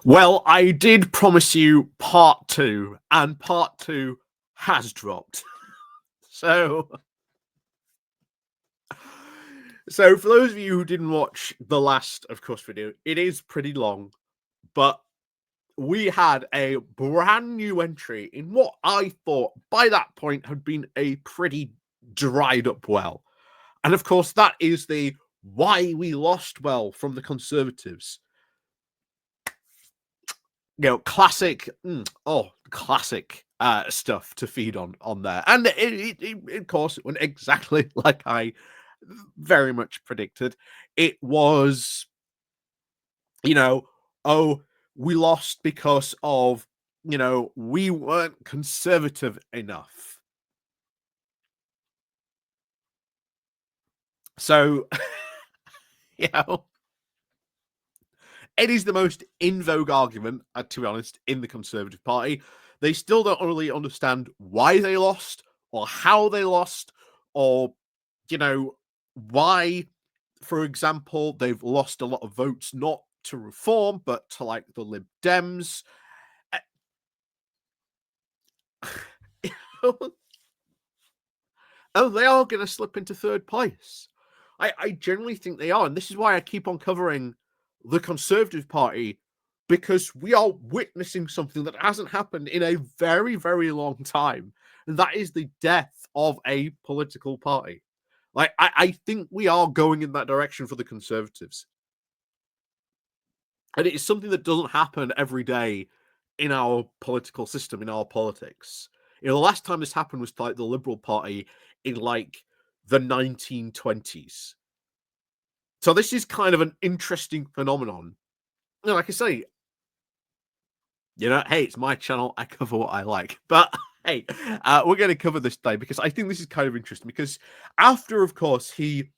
Well, I did promise you part two, and part two has dropped. So, so for those of you who didn't watch the last, of course, video, it is pretty long, but we had a brand new entry in what I thought by that point had been a pretty dried up well. And of course, that is the why we lost well from the Conservatives. Classic, classic stuff to feed on there. And of course, it went exactly like I very much predicted. It was, oh, we lost because of, we weren't conservative enough. So, you know, it is the most in vogue argument, to be honest, in the Conservative Party. They still don't really understand why they lost or how they lost or, why, for example, they've lost a lot of votes not to reform, but to like the Lib Dems. Oh, they are going to slip into third place. I generally think they are. And this is why I keep on covering the Conservative Party, because we are witnessing something that hasn't happened in a very, very long time. And that is the death of a political party. Like, I think we are going in that direction for the Conservatives. And it is something that doesn't happen every day in our political system, in our politics. The last time this happened was like the Liberal Party in like the 1920s. So this is kind of an interesting phenomenon. Like I say, hey, it's my channel. I cover what I like. But hey, we're going to cover this today because I think this is kind of interesting because after, of course, he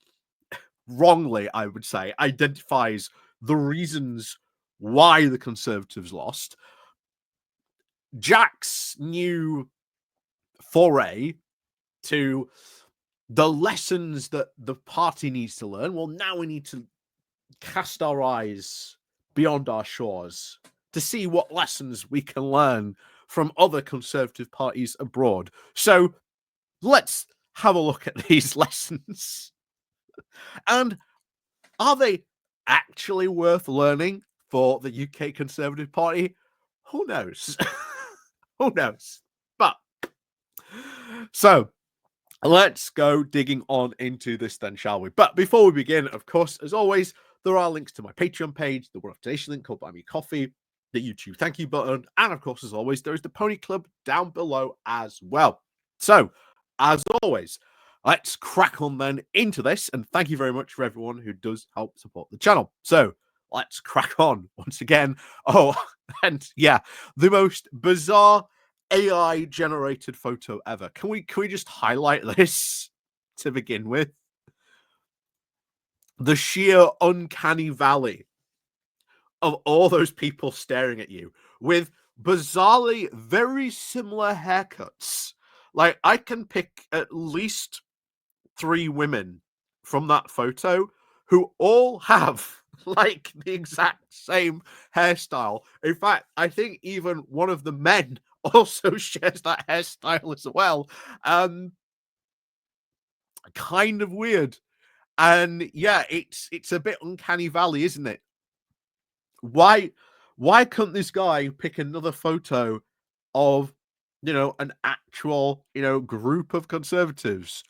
wrongly, I would say, identifies the reasons why the Conservatives lost, Jack's new foray to the lessons that the party needs to learn. Well, now we need to cast our eyes beyond our shores to see what lessons we can learn from other Conservative parties abroad. So let's have a look at these lessons. And are they actually worth learning for the UK Conservative Party? Who knows? Who knows? But so let's go digging on into this then, shall we? But before we begin, of course, as always, there are links to my Patreon page, the World of Donation link called Buy Me Coffee, the YouTube thank you button, and of course, as always, there is the Pony Club down below as well. So, as always, let's crack on then into this, and thank you very much for everyone who does help support the channel. So, let's crack on once again. Oh, and yeah, the most bizarre AI generated photo ever. Can we just highlight this to begin with? The sheer uncanny valley of all those people staring at you with bizarrely very similar haircuts. Like, I can pick at least 3 women from that photo who all have like the exact same hairstyle. In fact, I think even one of the men also shares that hairstyle as well. Kind of weird. And yeah, it's a bit uncanny valley, isn't it? Why couldn't this guy pick another photo of, an actual, group of conservatives?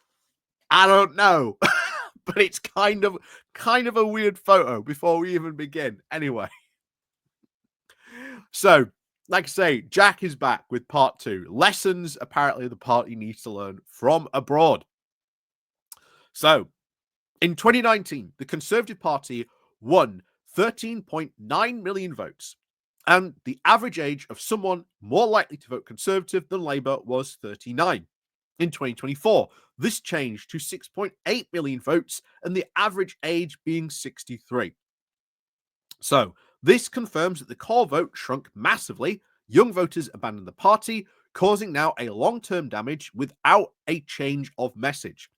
I don't know. But it's kind of a weird photo before we even begin. Anyway. So, like I say, Jack is back with part 2. Lessons apparently the party needs to learn from abroad. So, in 2019, the Conservative Party won 13.9 million votes, and the average age of someone more likely to vote Conservative than Labour was 39. In 2024, this changed to 6.8 million votes, and the average age being 63. So, this confirms that the core vote shrunk massively. Young voters abandoned the party, causing now a long-term damage without a change of message.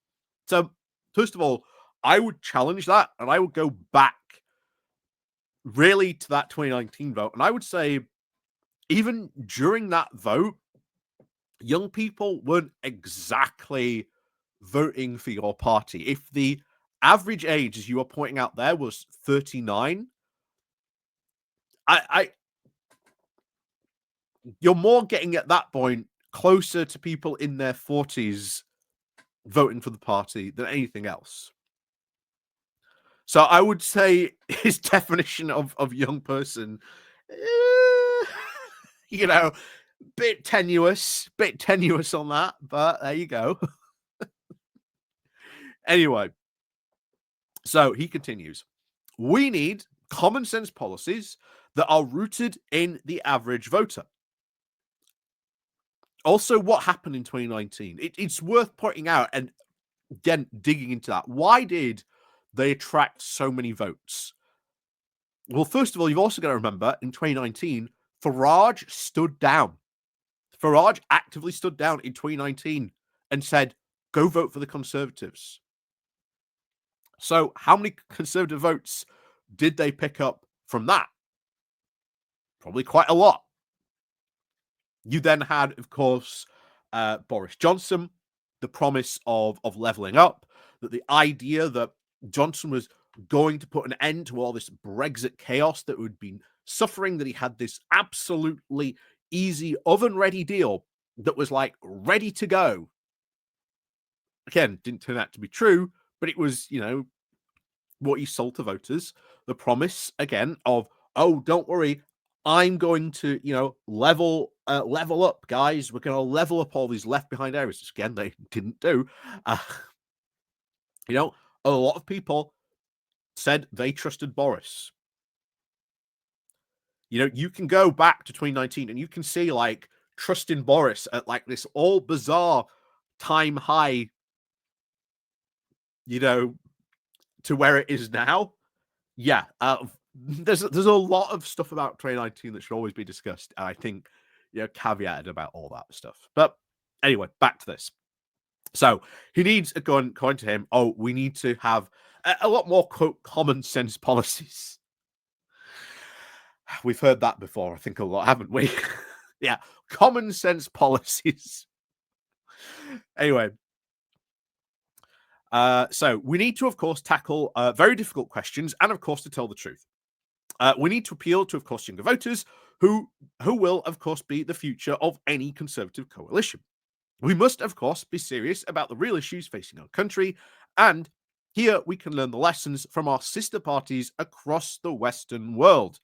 So, first of all, I would challenge that, and I would go back really to that 2019 vote. And I would say even during that vote, young people weren't exactly voting for your party. If the average age, as you were pointing out there, was 39, I you're more getting at that point closer to people in their 40s voting for the party than anything else. So I would say his definition of young person, eh, you know, bit tenuous on that, but there you go. Anyway, so he continues. We need common sense policies that are rooted in the average voter. Also, what happened in 2019? It's worth pointing out and again digging into that. Why did they attract so many votes? Well, first of all, you've also got to remember in 2019, Farage stood down. Farage actively stood down in 2019 and said, go vote for the Conservatives. So, how many Conservative votes did they pick up from that? Probably quite a lot. You then had, of course, Boris Johnson, the promise of levelling up, that the idea that Johnson was going to put an end to all this Brexit chaos that would be suffering, that he had this absolutely easy oven-ready deal that was like ready to go. Again, didn't turn out to be true, but it was, what he sold to voters. The promise, again, of, oh, don't worry, I'm going to, level up, guys. We're going to level up all these left behind areas. Which, again, they didn't do. A lot of people said they trusted Boris. You can go back to 2019 and you can see like trusting Boris at like this all bizarre time high, to where it is now. Yeah, there's a lot of stuff about 2019 that should always be discussed. And I think, caveated about all that stuff. But anyway, back to this. So he needs, according to him, we need to have a lot more, quote, common sense policies. We've heard that before, I think, a lot, haven't we? Yeah, common sense policies. Anyway, so we need to, of course, tackle very difficult questions and, of course, to tell the truth. We need to appeal to, of course, younger voters who will, of course, be the future of any Conservative coalition. We must, of course, be serious about the real issues facing our country, and here we can learn the lessons from our sister parties across the Western world,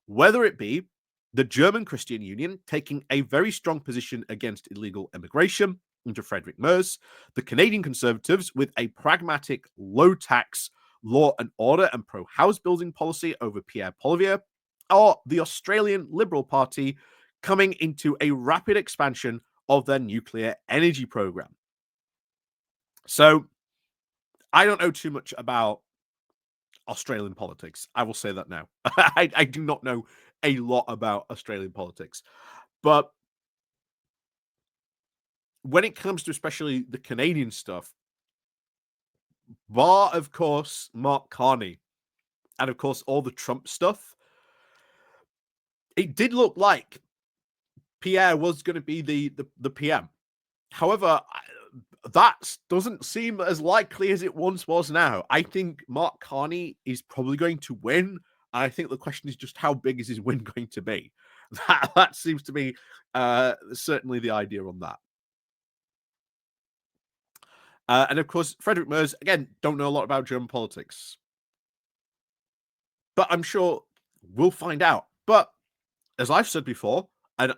whether it be the German Christian Union taking a very strong position against illegal immigration under Frederick Merz, the Canadian Conservatives with a pragmatic, low-tax, law and order and pro-house building policy over Pierre Poilievre, or the Australian Liberal Party coming into a rapid expansion of their nuclear energy program. So, I don't know too much about Australian politics. I will say that now. I do not know a lot about Australian politics. But when it comes to especially the Canadian stuff, bar, of course, Mark Carney, and of course, all the Trump stuff, it did look like Pierre was going to be the PM. However, that doesn't seem as likely as it once was now. I think Mark Carney is probably going to win. I think the question is just how big is his win going to be? That seems to be certainly the idea on that. And of course, Frederick Merz, again, don't know a lot about German politics. But I'm sure we'll find out. But as I've said before, and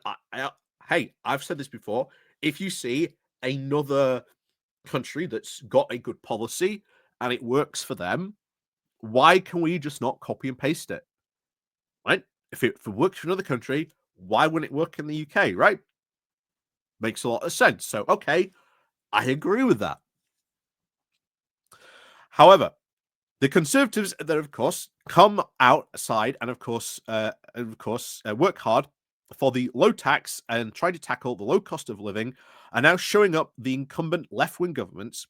I've said this before, if you see another country that's got a good policy and it works for them, why can we just not copy and paste it? Right? If it works for another country, why wouldn't it work in the UK, right? Makes a lot of sense. So, okay, I agree with that. However, the Conservatives that, of course, come outside and, of course, work hard for the low tax and try to tackle the low cost of living are now showing up the incumbent left-wing governments.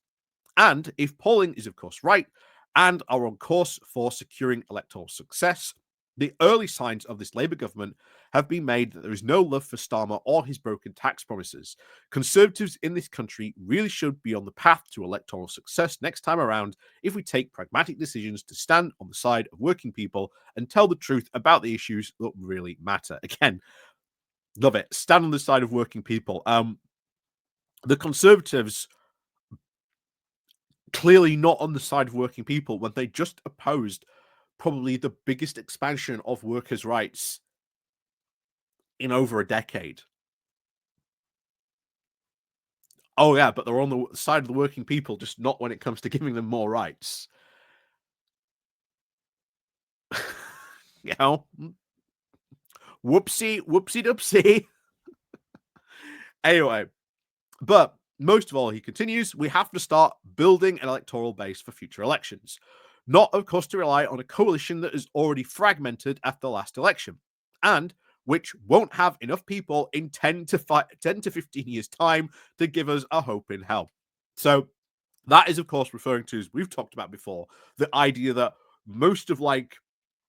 And if polling is, of course, right, and are on course for securing electoral success, The early signs of this Labour government have been made that there is no love for Starmer or his broken tax promises. Conservatives in this country really should be on the path to electoral success next time around if we take pragmatic decisions to stand on the side of working people and tell the truth about the issues that really matter. Again, love it. Stand on the side of working people. The Conservatives clearly not on the side of working people when they just opposed probably the biggest expansion of workers' rights in over a decade. Oh yeah, but they're on the side of the working people, just not when it comes to giving them more rights. You know, whoopsie doopsie. Anyway, but most of all, he continues, we have to start building an electoral base for future elections. Not, of course, to rely on a coalition that is already fragmented after the last election, and which won't have enough people in 10 to 15 years' time to give us a hope in hell. So that is, of course, referring to, as we've talked about before, the idea that most of like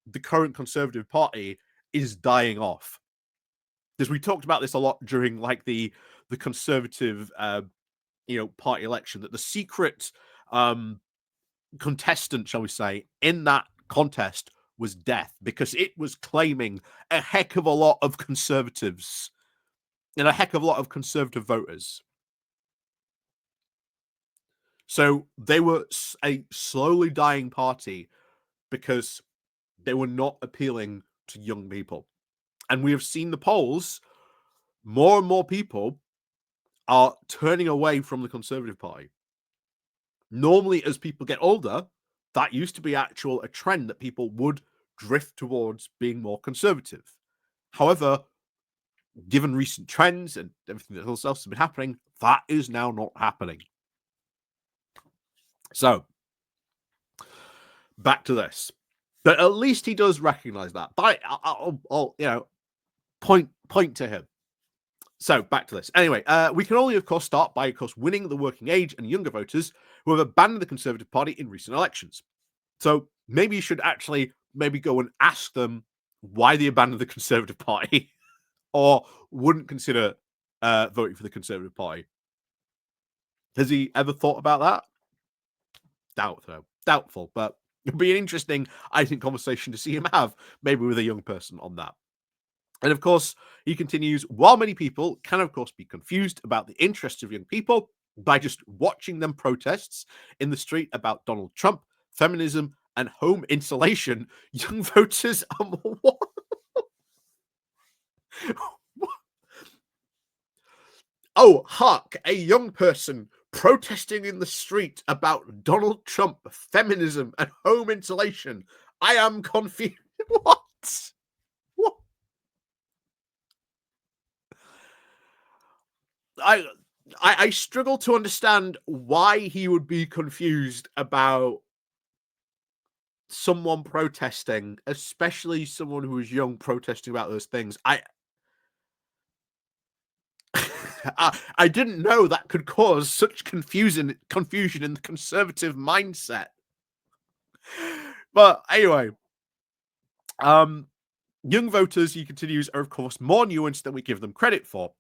the current Conservative Party is dying off. Because we talked about this a lot during like the Conservative party election, that the secret contestant, shall we say, in that contest was death, because it was claiming a heck of a lot of conservatives and a heck of a lot of conservative voters. So they were a slowly dying party because they were not appealing to young people. And we have seen the polls, more and more people are turning away from the Conservative Party. Normally, as people get older, that used to be a trend that people would drift towards being more conservative. However, given recent trends and everything that else has been happening, that is now not happening. So, back to this. But at least he does recognize that. But I'll point to him. So back to this. Anyway, we can only, of course, start by, of course, winning the working age and younger voters who have abandoned the Conservative Party in recent elections. So maybe you should actually maybe go and ask them why they abandoned the Conservative Party or wouldn't consider voting for the Conservative Party. Has he ever thought about that? Doubtful, but it'd be an interesting, I think, conversation to see him have, maybe with a young person on that. And of course, he continues, while many people can, of course, be confused about the interests of young people by just watching them protests in the street about Donald Trump, feminism, and home insulation, young voters are more. Oh, hark, a young person protesting in the street about Donald Trump, feminism, and home insulation. I am confused. What? What? I struggle to understand why he would be confused about someone protesting, especially someone who is young protesting about those things. I didn't know that could cause such confusion in the conservative mindset. But anyway, young voters, he continues, are of course more nuanced than we give them credit for.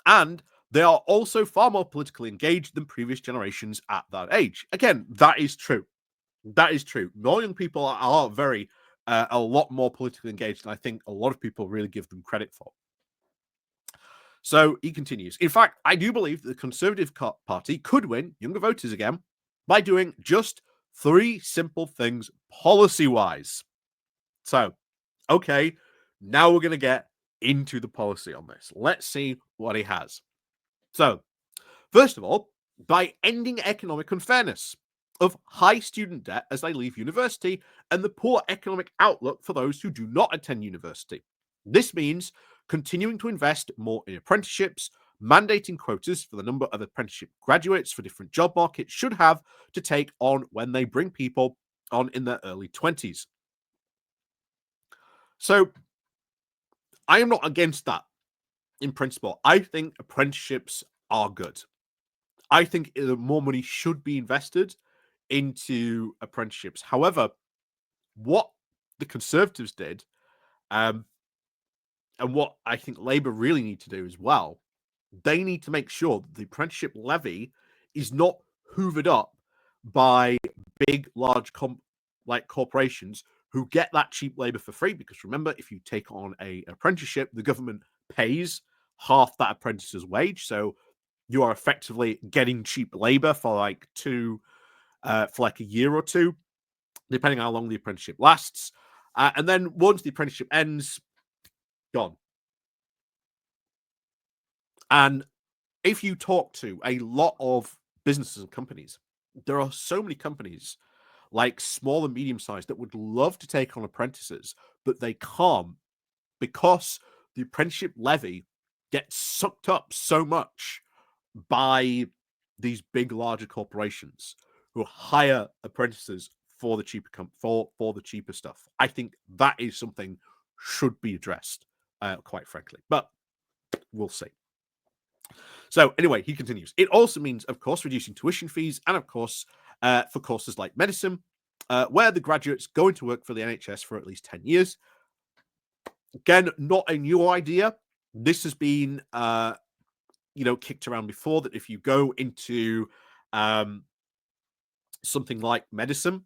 And they are also far more politically engaged than previous generations at that age. Again, that is true. That is true. More young people are very, a lot more politically engaged than I think a lot of people really give them credit for. So he continues. In fact, I do believe the Conservative Party could win younger voters again by doing just 3 simple things policy-wise. So, okay, now we're going to get into the policy on this. Let's see what he has. So, first of all, by ending economic unfairness of high student debt as they leave university and the poor economic outlook for those who do not attend university. This means continuing to invest more in apprenticeships, mandating quotas for the number of apprenticeship graduates for different job markets should have to take on when they bring people on in their early 20s. So, I am not against that in principle. I think apprenticeships are good. I think more money should be invested into apprenticeships. However, what the Conservatives did Um, and what I think Labour really need to do as well, they need to make sure that the apprenticeship levy is not hoovered up by big, large like corporations who get that cheap labor for free. Because remember, if you take on a apprenticeship, the government pays half that apprentice's wage, so you are effectively getting cheap labor for like for like a year or two, depending on how long the apprenticeship lasts. And then once the apprenticeship ends, gone. And if you talk to a lot of businesses and companies, there are so many companies, like small and medium sized, that would love to take on apprentices, but they can't because the apprenticeship levy gets sucked up so much by these big, larger corporations who hire apprentices for the cheaper for the cheaper stuff. I think that is something should be addressed, quite frankly. But we'll see. So anyway, he continues. It also means, of course, reducing tuition fees, and of course, for courses like medicine, where the graduates go into work for the NHS for at least 10 years. Again, not a new idea. This has been, kicked around before. That if you go into something like medicine,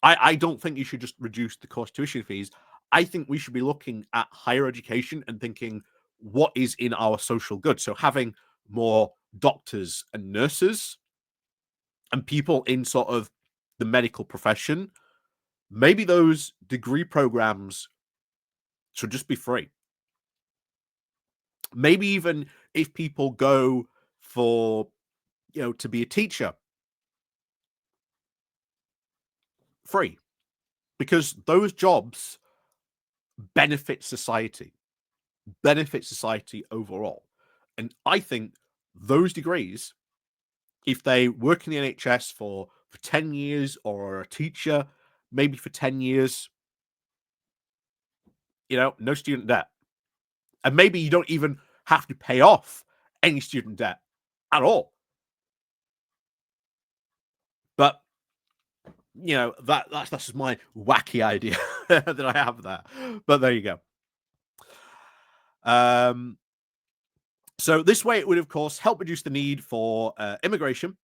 I don't think you should just reduce the course tuition fees. I think we should be looking at higher education and thinking what is in our social good. So having more doctors and nurses and people in sort of the medical profession, maybe those degree programs should just be free. Maybe even if people go for, to be a teacher, free, because those jobs benefit society overall. And I think those degrees, if they work in the NHS for 10 years, or a teacher maybe for 10 years, no student debt. And maybe you don't even have to pay off any student debt at all. But that's just my wacky idea that I have there. But there you go. So this way, it would, of course, help reduce the need for immigration,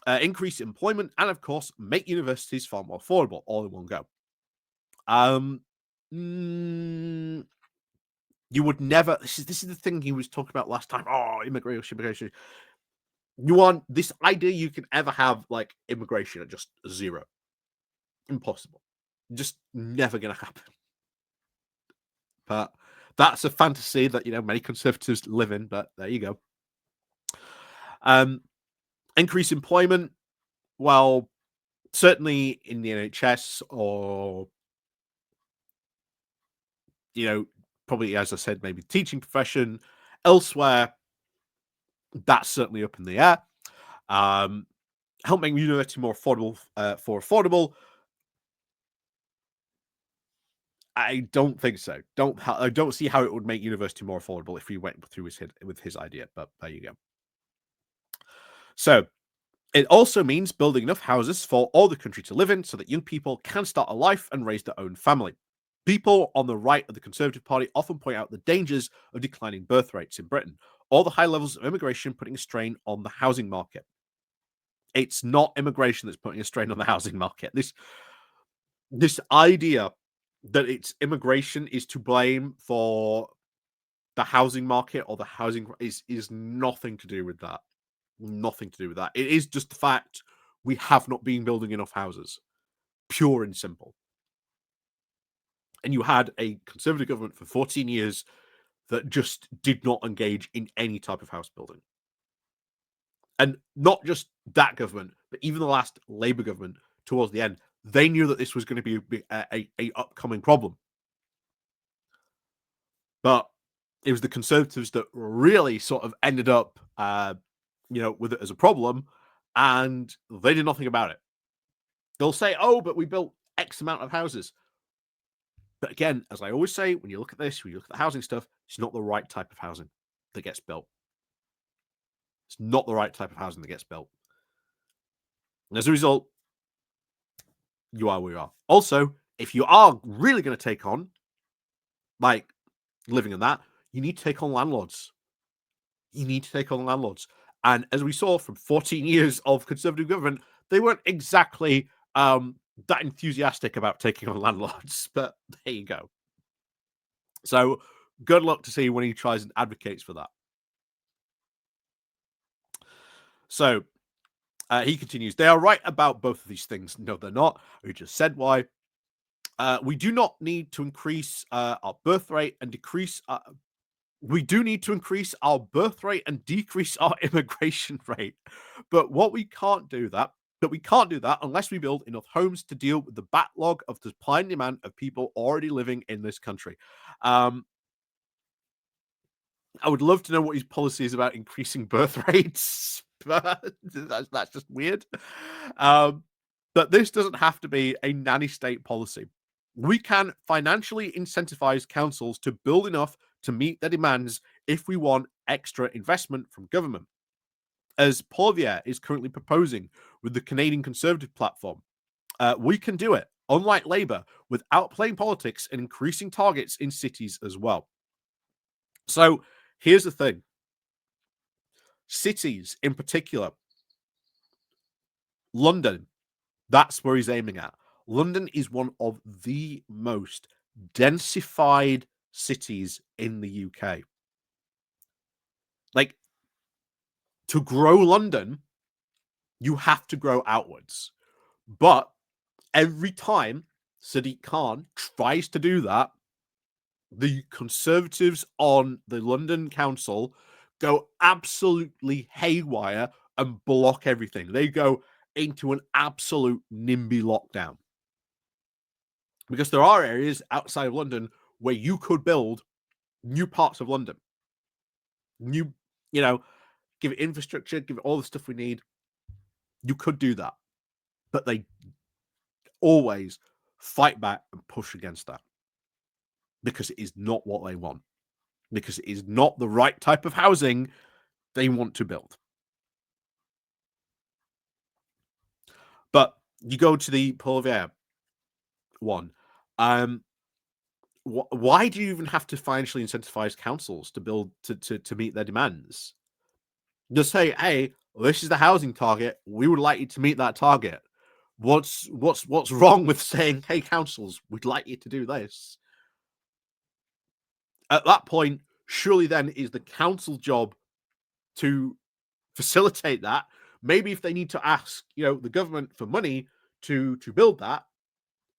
increase employment, and of course, make universities far more affordable, all in one go. You would never. This is the thing he was talking about last time. Oh, immigration. You want this idea you can ever have like immigration at just zero. Impossible. Just never going to happen. But that's a fantasy that many conservatives live in. But there you go. Increase employment. Well, certainly in the NHS, or probably, as I said, maybe teaching profession. Elsewhere, that's certainly up in the air. Help make university more affordable. I don't think so. I don't see how it would make university more affordable if we went through with his idea. But there you go. So it also means building enough houses for all the country to live in, so that young people can start a life and raise their own family. People on the right of the Conservative Party often point out the dangers of declining birth rates in Britain, or the high levels of immigration putting a strain on the housing market. It's not immigration that's putting a strain on the housing market. This idea that it's immigration is to blame for the housing market or the housing is nothing to do with that. Nothing to do with that. It is just the fact we have not been building enough houses. Pure and simple. And you had a Conservative government for 14 years that just did not engage in any type of house building. And not just that government, but even the last Labour government towards the end, they knew that this was going to be a upcoming problem. But it was the Conservatives that really sort of ended up, with it as a problem, and they did nothing about it. They'll say, "Oh, but we built X amount of houses." But again, as I always say, when you look at this, when you look at the housing stuff, it's not the right type of housing that gets built. It's not the right type of housing that gets built. And as a result, you are where you are. Also, if you are really going to take on like living in that, you need to take on landlords. You need to take on landlords. And as we saw from 14 years of Conservative government, they weren't exactly that enthusiastic about taking on landlords. But there you go. So good luck to see when he tries and advocates for that. So he continues, they are right about both of these things. No, they're not. We just said why. We do not need to increase our birth rate and decrease. We do need to increase our birth rate and decrease our immigration rate, but we can't do that. But we can't do that unless we build enough homes to deal with the backlog of the supply and demand of people already living in this country. Um, I would love to know what his policy is about increasing birth rates, but that's just weird. Um, but this doesn't have to be a nanny state policy. We can financially incentivize councils to build enough to meet their demands if we want extra investment from government, as Poilievre is currently proposing with the Canadian Conservative platform. We can do it, unlike Labour, without playing politics and increasing targets in cities as well. So here's the thing. Cities in particular, London, that's where he's aiming at. London is one of the most densified cities in the UK. Like, to grow London, you have to grow outwards. But every time Sadiq Khan tries to do that, the Conservatives on the London Council go absolutely haywire and block everything. They go into an absolute NIMBY lockdown. Because there are areas outside of London where you could build new parts of London. New, give it infrastructure, give it all the stuff we need. You could do that. But they always fight back and push against that. Because it is not what they want. Because it is not the right type of housing they want to build. But you go to the Poilievre one. Why do you even have to financially incentivize councils to build to meet their demands? Just say, hey, this is the housing target. We would like you to meet that target. What's wrong with saying, hey, councils, we'd like you to do this? At that point, surely then is the council job to facilitate that. Maybe if they need to ask, the government for money to build that,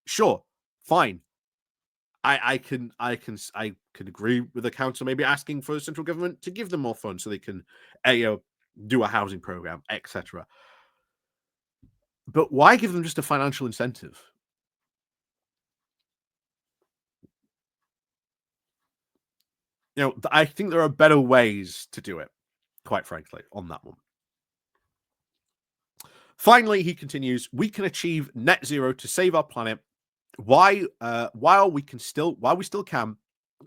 sure, fine. I can agree with the council maybe asking for the central government to give them more funds so they can do a housing program, etc. But why give them just a financial incentive? I think there are better ways to do it, quite frankly, on that one. Finally, he continues, we can achieve net zero to save our planet. While we still can,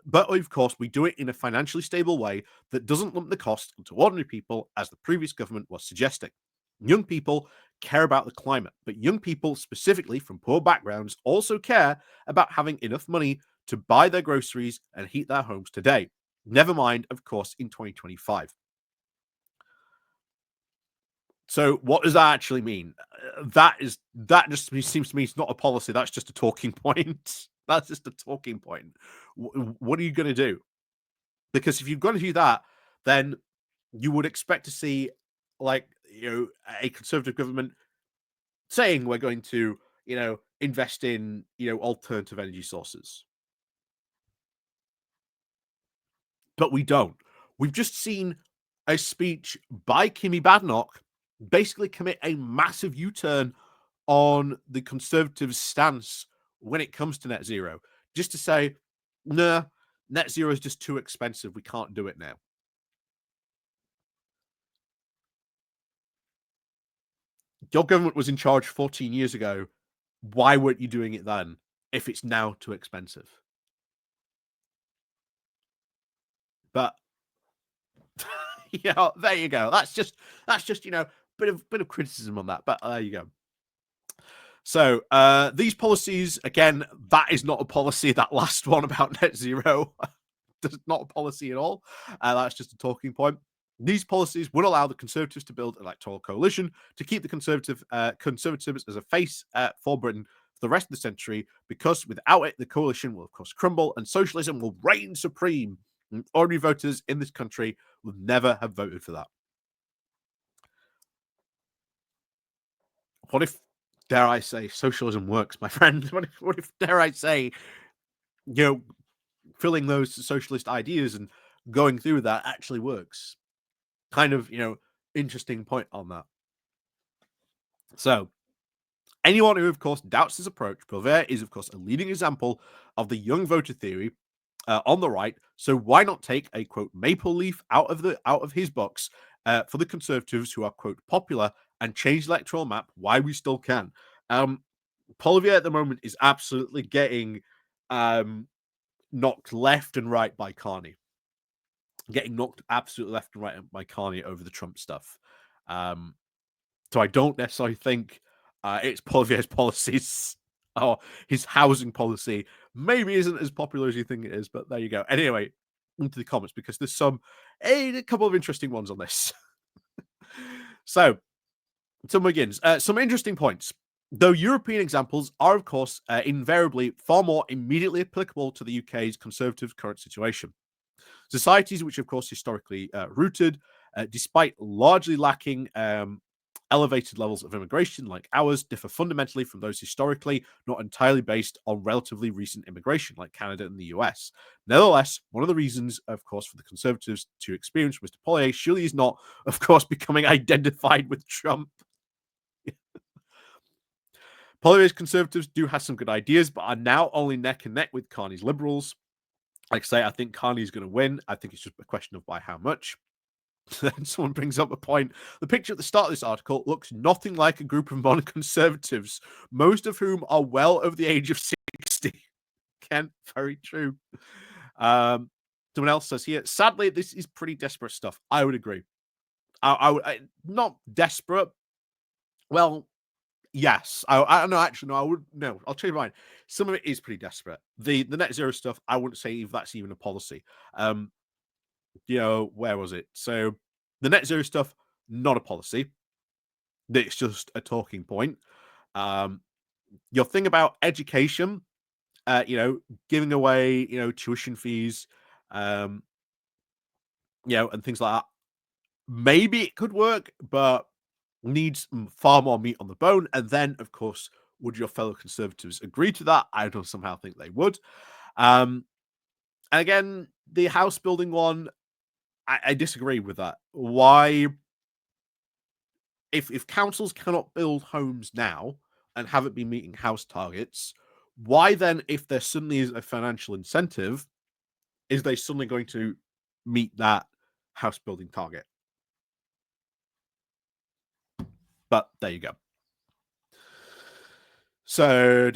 but of course, we do it in a financially stable way that doesn't lump the cost onto ordinary people, as the previous government was suggesting. Young people care about the climate, but young people, specifically from poor backgrounds, also care about having enough money to buy their groceries and heat their homes today. Never mind, of course, in 2025. So what does that actually mean? That just seems to me it's not a policy. That's just a talking point. That's just a talking point. What are you going to do? Because if you're going to do that, then you would expect to see, like, a conservative government saying we're going to, invest in, alternative energy sources. But we don't. We've just seen a speech by Kimmy Badenoch basically commit a massive U-turn on the Conservatives' stance when it comes to net zero. Just to say, nah, net zero is just too expensive. We can't do it now. Your government was in charge 14 years ago. Why weren't you doing it then if it's now too expensive? But there you go. That's just bit of criticism on that. But there you go. So these policies, again, that is not a policy. That last one about net zero, that's not a policy at all. That's just a talking point. These policies would allow the Conservatives to build an electoral coalition to keep the Conservatives as a face for Britain for the rest of the century, because without it, the coalition will, of course, crumble and socialism will reign supreme. And ordinary voters in this country will never have voted for that. What if, dare I say, socialism works, my friend? What if dare I say, you know, filling those socialist ideas and going through that actually works? Kind of, interesting point on that. So, anyone who, of course, doubts this approach, Provert is, of course, a leading example of the young voter theory on the right. So why not take a quote maple leaf out of his box for the Conservatives who are quote popular and change the electoral map? Why we still can. Poilievre at the moment is absolutely getting knocked left and right by Carney. Getting knocked absolutely left and right by Carney over the Trump stuff. So I don't necessarily think it's Poilievre's policies or his housing policy maybe isn't as popular as you think it is, but there you go. Anyway, into the comments, because there's a couple of interesting ones on this. So, some begins. Some interesting points. Though European examples are, of course, invariably far more immediately applicable to the UK's Conservative current situation. Societies which, of course, historically rooted, despite largely lacking elevated levels of immigration like ours, differ fundamentally from those historically not entirely based on relatively recent immigration like Canada and the US. Nevertheless, one of the reasons, of course, for the Conservatives to experience Mr. Poilievre surely is not, of course, becoming identified with Trump. Poilievre's Conservatives do have some good ideas, but are now only neck and neck with Carney's Liberals. Like I say, I think Carney's going to win. I think it's just a question of by how much. Then someone brings up a point. The picture at the start of this article looks nothing like a group of modern conservatives, most of whom are well over the age of 60. Ken, very true. Someone else says here, sadly, this is pretty desperate stuff. I would agree. Not desperate. Well, yes. I don't know. Actually, no. I would no. I'll change my mind. Some of it is pretty desperate. The net zero stuff, I wouldn't say if that's even a policy. Where was it? So the net zero stuff, not a policy. It's just a talking point. Your thing about education, giving away, tuition fees, and things like that. Maybe it could work, but needs far more meat on the bone. And then, of course, would your fellow Conservatives agree to that? I don't somehow think they would. And again, the house building one, I disagree with that. Why? If councils cannot build homes now and haven't been meeting house targets, why then, if there suddenly is a financial incentive, is they suddenly going to meet that house building target? But there you go. So,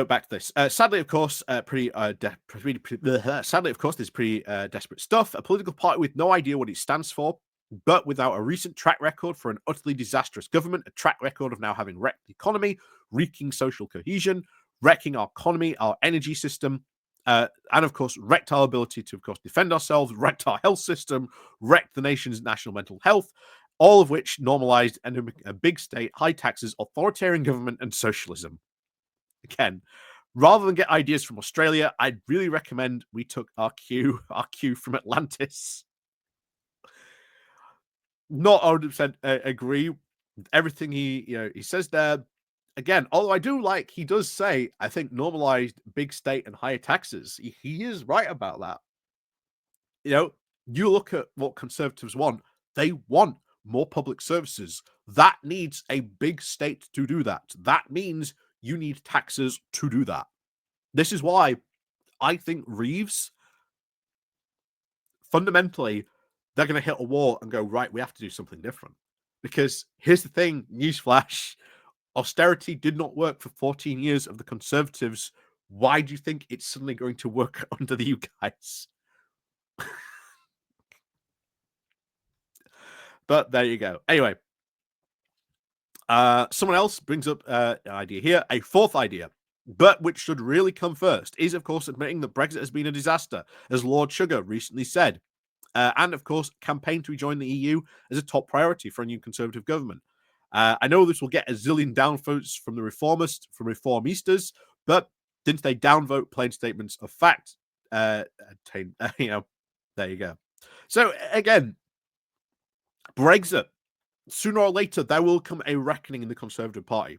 back to this. Sadly, of course, sadly, of course, this is pretty desperate stuff. A political party with no idea what it stands for, but without a recent track record for an utterly disastrous government, a track record of now having wrecked the economy, wreaking social cohesion, wrecking our economy, our energy system, and of course, wrecked our ability to, of course, defend ourselves, wrecked our health system, wrecked the nation's national mental health, all of which normalized a big state, high taxes, authoritarian government, and socialism. Again, rather than get ideas from Australia, I'd really recommend we took our cue from Atlantis. Not 100% agree with everything he says there. Again, although I do like, he does say, I think normalized big state and higher taxes. He is right about that. You look at what Conservatives want. They want more public services. That needs a big state to do that. That means you need taxes to do that. This is why I think Reeves, fundamentally, they're going to hit a wall and go, right, we have to do something different. Because here's the thing, newsflash, austerity did not work for 14 years of the Conservatives. Why do you think it's suddenly going to work under the you guys? But there you go. Anyway, Someone else brings up an idea here, a fourth idea, but which should really come first, is of course admitting that Brexit has been a disaster, as Lord Sugar recently said, and of course campaign to rejoin the EU as a top priority for a new Conservative government. I know this will get a zillion downvotes from the reformistas, but since they downvote plain statements of fact, you know, there you go. So again, Brexit, sooner or later, there will come a reckoning in the Conservative Party,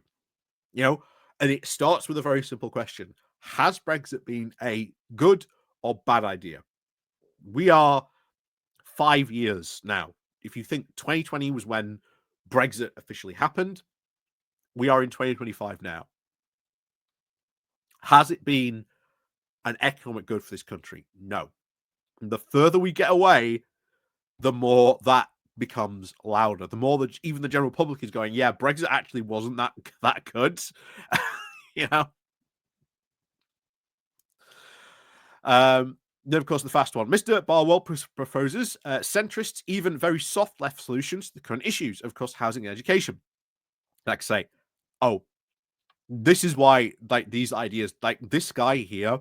you know, and it starts with a very simple question: has Brexit been a good or bad idea? We are 5 years now. If you think 2020 was when Brexit officially happened, we are in 2025 now. Has it been an economic good for this country? No. And the further we get away, the more that becomes louder. The more that even the general public is going, yeah, Brexit actually wasn't that good. You know. Then, of course, the fast one. Mr. Barwell proposes centrists, even very soft left solutions to the current issues, of course, housing and education. Like I say, oh, this is why like these ideas, like this guy here,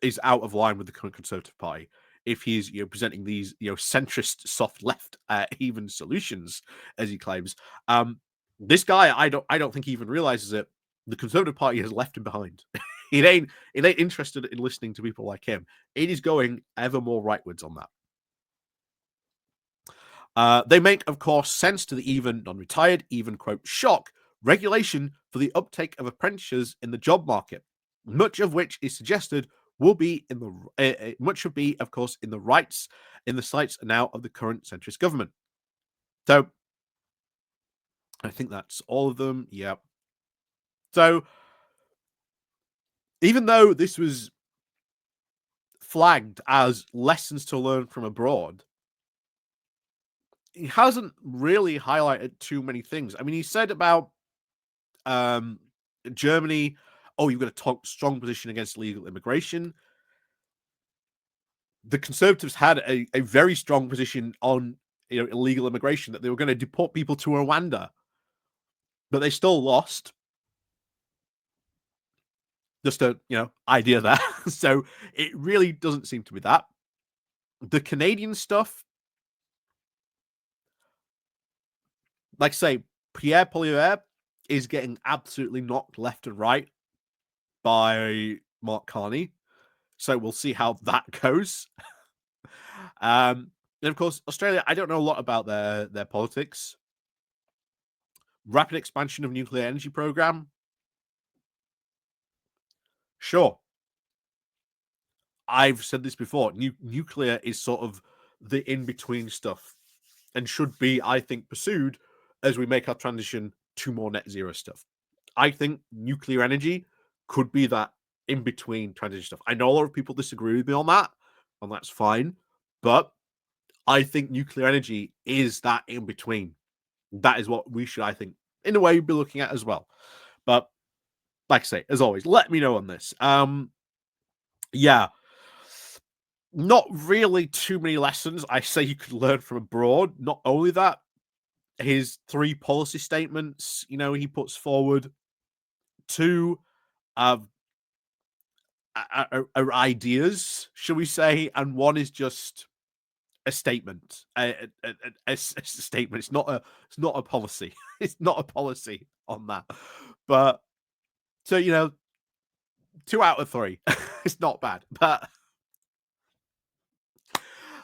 is out of line with the current Conservative Party. If he's presenting these centrist, soft left, even solutions, as he claims, this guy, I don't think he even realizes it. The Conservative Party has left him behind. it ain't interested in listening to people like him. It is going ever more rightwards on that. They make, of course, sense to the even non-retired, even quote shock regulation for the uptake of apprentices in the job market, much of which is suggested will be in the much should be, of course, in the sights now of the current centrist government. So I think that's all of them. Yeah. So even though this was flagged as lessons to learn from abroad, he hasn't really highlighted too many things. I mean, he said about Germany, oh, you've got a strong position against illegal immigration. The Conservatives had a very strong position on illegal immigration, that they were going to deport people to Rwanda, but they still lost. Just a idea there. So it really doesn't seem to be that. The Canadian stuff, like I say, Pierre Poilievre is getting absolutely knocked left and right by Mark Carney. So we'll see how that goes. And of course, Australia, I don't know a lot about their politics. Rapid expansion of nuclear energy program. Sure. I've said this before. Nuclear is sort of the in-between stuff and should be, I think, pursued as we make our transition to more net zero stuff. I think nuclear energy could be that in-between transition stuff. I know a lot of people disagree with me on that, and that's fine. But I think nuclear energy is that in-between. That is what we should, I think, in a way, be looking at as well. But like I say, as always, let me know on this. Yeah. Not really too many lessons I say you could learn from abroad. Not only that, his 3 policy statements, he puts forward, 2 are ideas, shall we say, and 1 is just a statement. A statement. It's not a policy. It's not a policy on that. But so 2 out of 3. It's not bad, but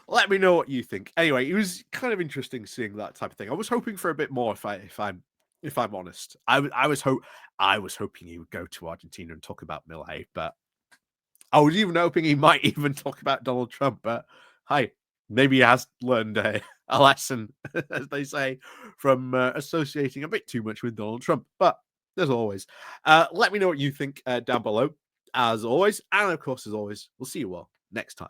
let me know what you think. Anyway, it was kind of interesting seeing that type of thing. I was hoping for a bit more. If I'm honest, I was hoping he would go to Argentina and talk about Milei, but I was even hoping he might even talk about Donald Trump. But hi, maybe he has learned a lesson, as they say, from associating a bit too much with Donald Trump. But as always, let me know what you think down below, as always, and of course, as always, we'll see you all next time.